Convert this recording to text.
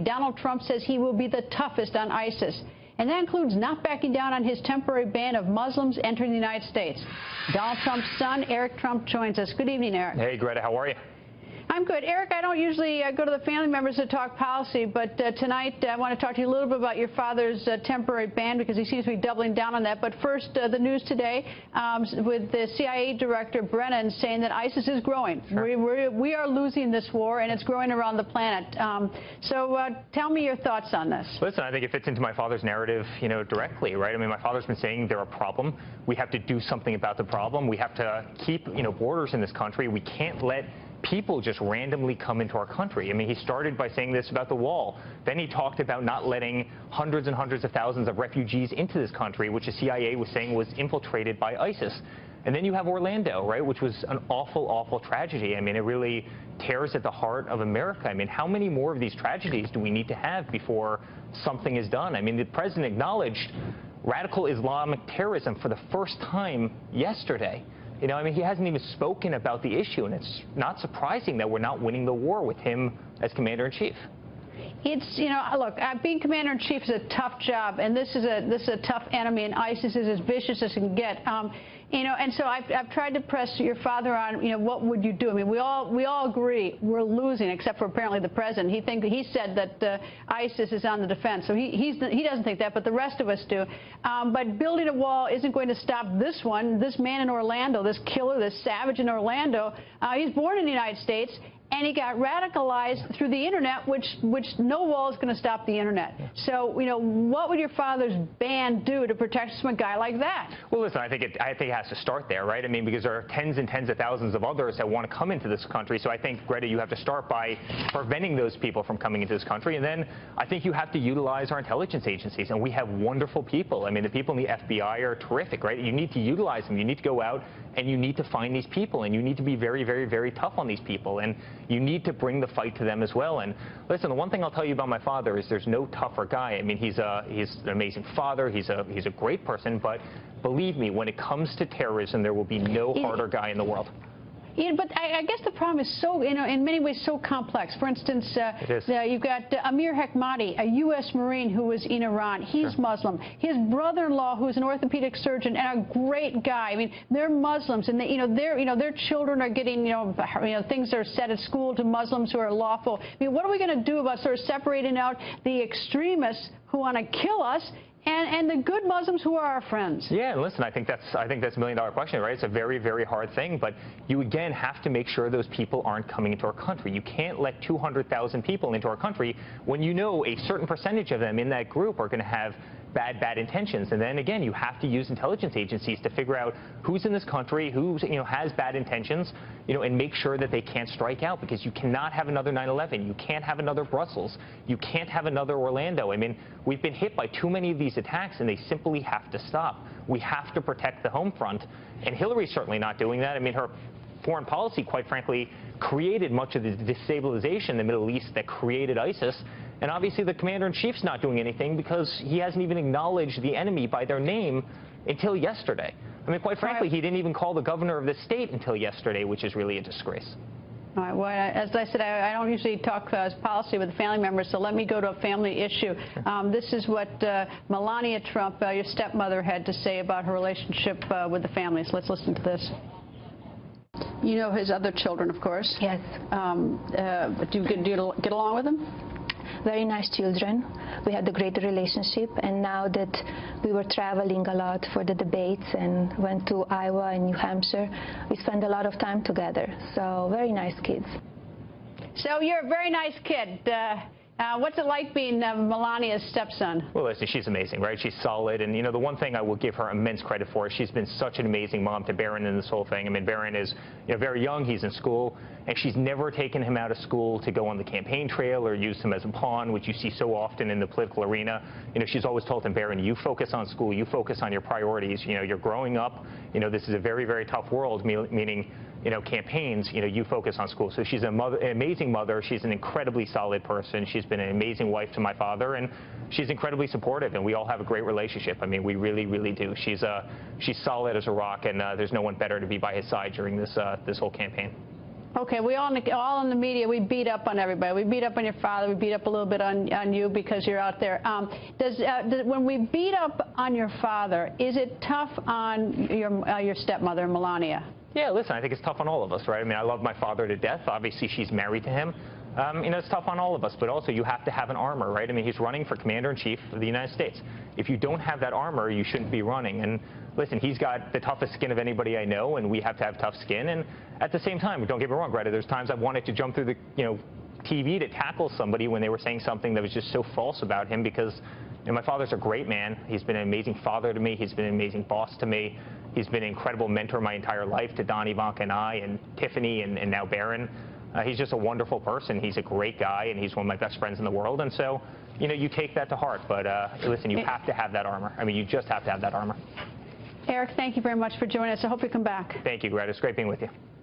Donald Trump says he will be the toughest on ISIS. And that includes not backing down on his temporary ban of Muslims entering the United States. Donald Trump's son, Eric Trump, joins us. Good evening, Eric. Hey, Greta, how are you? I'm good. Eric, I don't usually go to the family members to talk policy, but tonight I want to talk to you a little bit about your father's temporary ban, because he seems to be doubling down on that. But first, the news today with the CIA director Brennan saying that ISIS is growing. Sure. We are losing this war, and it's growing around the planet. So tell me your thoughts on this. Listen, I think it fits into my father's narrative, directly, right? I mean, my father's been saying they're a problem. We have to do something about the problem. We have to keep, borders in this country. We can't let people just randomly come into our country. I mean, he started by saying this about the wall. Then he talked about not letting hundreds and hundreds of thousands of refugees into this country, which the CIA was saying was infiltrated by ISIS. And then you have Orlando, right, which was an awful, awful tragedy. I mean, it really tears at the heart of America. I mean, how many more of these tragedies do we need to have before something is done? I mean, the president acknowledged radical Islamic terrorism for the first time yesterday. I mean, he hasn't even spoken about the issue, and it's not surprising that we're not winning the war with him as commander-in-chief. It's, look, being commander-in-chief is a tough job, and this is a tough enemy, and ISIS is as vicious as it can get. And so I've tried to press your father on, what would you do? I mean, we all agree we're losing, except for apparently the president. He said that ISIS is on the defense, so he doesn't think that, but the rest of us do. But building a wall isn't going to stop this one. This man in Orlando, this killer, this savage in Orlando, he's born in the United States. And he got radicalized through the internet, which no wall is going to stop the internet. So, what would your father's ban do to protect some guy like that? Well, listen, I think it has to start there, right? I mean, because there are tens and tens of thousands of others that want to come into this country. So I think, Greta, you have to start by preventing those people from coming into this country. And then I think you have to utilize our intelligence agencies. And we have wonderful people. I mean, the people in the FBI are terrific, right? You need to utilize them. You need to go out and you need to find these people. And you need to be very, very, very tough on these people. And you need to bring the fight to them as well. And listen, the one thing I'll tell you about my father is there's no tougher guy. I mean, he's an amazing father. He's a great person. But believe me, when it comes to terrorism, there will be no harder guy in the world. Yeah, but I guess the problem is so, in many ways, so complex. For instance, you've got Amir Hekmati, a U.S. Marine who was in Iran. He's Muslim. His brother-in-law, who's an orthopedic surgeon and a great guy. I mean, they're Muslims, and their children are getting, things are said at school to Muslims who are lawful. I mean, what are we going to do about sort of separating out the extremists who want to kill us and the good Muslims who are our friends? Yeah, and listen, I think that's $1 million question, right? It's a very, very hard thing, but you again have to make sure those people aren't coming into our country. You can't let 200,000 people into our country when a certain percentage of them in that group are going to have bad intentions. And then again, you have to use intelligence agencies to figure out who's in this country, who has bad intentions, and make sure that they can't strike out, because you cannot have another 9/11. You can't have another Brussels. You can't have another Orlando. I mean, we've been hit by too many of these attacks, and they simply have to stop. We have to protect the home front, and Hillary's certainly not doing that. I mean, her foreign policy, quite frankly, created much of the destabilization in the Middle East that created ISIS. And obviously the commander-in-chief's not doing anything because he hasn't even acknowledged the enemy by their name until yesterday. I mean, quite frankly, he didn't even call the governor of the state until yesterday, which is really a disgrace. All right. Well, as I said, I don't usually talk policy with family members, so let me go to a family issue. This is what Melania Trump, your stepmother, had to say about her relationship with the family. So let's listen to this. You know his other children, of course. Yes. Do you get along with them? Very nice children. We had a great relationship, and now that we were traveling a lot for the debates and went to Iowa and New Hampshire, we spent a lot of time together. So very nice kids. So you're a very nice kid. What's it like being Melania's stepson? Well, listen, she's amazing, right? She's solid. And, the one thing I will give her immense credit for is she's been such an amazing mom to Barron in this whole thing. I mean, Barron is very young. He's in school. And she's never taken him out of school to go on the campaign trail or use him as a pawn, which you see so often in the political arena. She's always told him, Barron, you focus on school. You focus on your priorities. You're growing up. This is a very, very tough world, meaning, campaigns, you focus on school. So she's an amazing mother. She's an incredibly solid person. She's been an amazing wife to my father, and she's incredibly supportive, and we all have a great relationship. I mean, we really, really do. She's solid as a rock, and there's no one better to be by his side during this whole campaign. Okay, we all in the media, we beat up on everybody. We beat up on your father. We beat up a little bit on you because you're out there. When we beat up on your father, is it tough on your stepmother, Melania? Yeah, listen, I think it's tough on all of us, right? I mean, I love my father to death. Obviously, she's married to him. You know, it's tough on all of us, but also you have to have an armor, right? I mean, he's running for Commander-in-Chief of the United States. If you don't have that armor, you shouldn't be running. And listen, he's got the toughest skin of anybody I know, and we have to have tough skin. And at the same time, don't get me wrong, Greta, there's times I've wanted to jump through the, TV to tackle somebody when they were saying something that was just so false about him because, my father's a great man. He's been an amazing father to me. He's been an amazing boss to me. He's been an incredible mentor my entire life to Don, Ivanka, and I, and Tiffany, and now Barron. He's just a wonderful person. He's a great guy, and he's one of my best friends in the world. And so, you take that to heart. But listen, you have to have that armor. I mean, you just have to have that armor. Eric, thank you very much for joining us. I hope you come back. Thank you, Greta. It's great being with you.